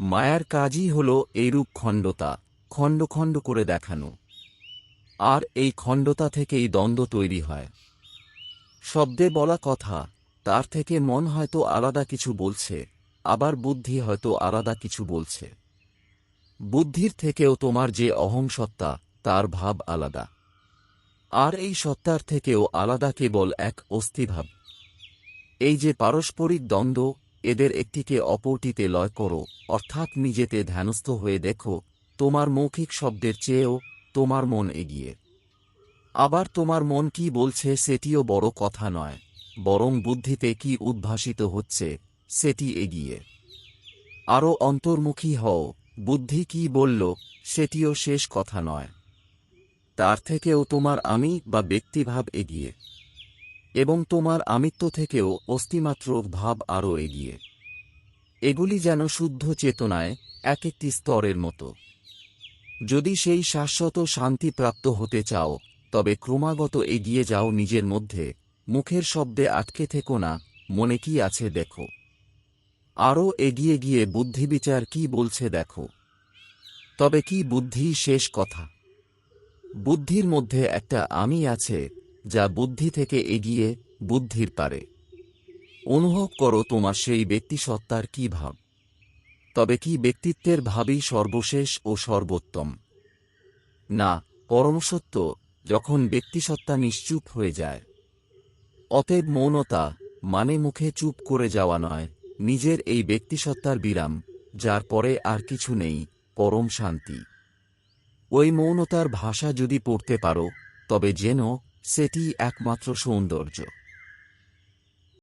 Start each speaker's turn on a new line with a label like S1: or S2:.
S1: মায়ার কাজই হল এইরূপ খণ্ডতা, খণ্ড খণ্ড করে দেখানো। আর এই খণ্ডতা থেকেই দ্বন্দ্ব তৈরি হয়। শব্দে বলা কথা, তার থেকে মন হয়তো আলাদা কিছু বলছে, আবার বুদ্ধি হয়তো আলাদা কিছু বলছে। বুদ্ধির থেকেও তোমার যে অহংসত্তা, তার ভাব আলাদা। আর এই সত্তার থেকেও আলাদা কেবল এক অস্থিভাব। এই যে পারস্পরিক দ্বন্দ্ব, এদের একটিকে অপরটিতে লয় করো, অর্থাৎ নিজেতে ধ্যানস্থ হয়ে দেখো, তোমার মৌখিক শব্দের চেয়েও তোমার মন এগিয়ে। আবার তোমার মন কি বলছে সেটিও বড় কথা নয়, বরং বুদ্ধিতে কি উদ্ভাসিত হচ্ছে সেটি এগিয়ে। আরও অন্তর্মুখী হও, বুদ্ধি কি বলল সেটিও শেষ কথা নয়, তার থেকেও তোমার আমি বা ব্যক্তিভাব এগিয়ে। এবং তোমার আমিত্ব থেকেও অস্তিমাত্র ভাব আরও এগিয়ে। এগুলি যেন শুদ্ধ চেতনায় এক একটি স্তরের মতো। যদি সেই শাশ্বত শান্তি প্রাপ্ত হতে চাও, তবে ক্রমাগত এগিয়ে যাও নিজের মধ্যে, মুখের শব্দে আটকে থেকো না, মনে কি আছে দেখো। আরও এগিয়ে গিয়ে বুদ্ধিবিচার কি বলছে দেখো। তবে কি বুদ্ধি শেষ কথা? বুদ্ধির মধ্যে একটা আমি আছে, যা বুদ্ধি থেকে এগিয়ে, বুদ্ধির পারে। অনুভব করো তোমার সেই ব্যক্তিসত্তার কি ভাব। তবে কি ব্যক্তিত্বের ভাবই সর্বশেষ ও সর্বোত্তম? না, পরমসত্য, যখন ব্যক্তিসত্তা নিশ্চুপ হয়ে যায়। অতএব মৌনতা মানে মুখে চুপ করে যাওয়া নয়, নিজের এই ব্যক্তিসত্তার বিরাম, যার পরে আর কিছু নেই, পরম শান্তি। ওই মৌনতার ভাষা যদি পড়তে পারো, তবে যেন সেটি একমাত্র সৌন্দর্য।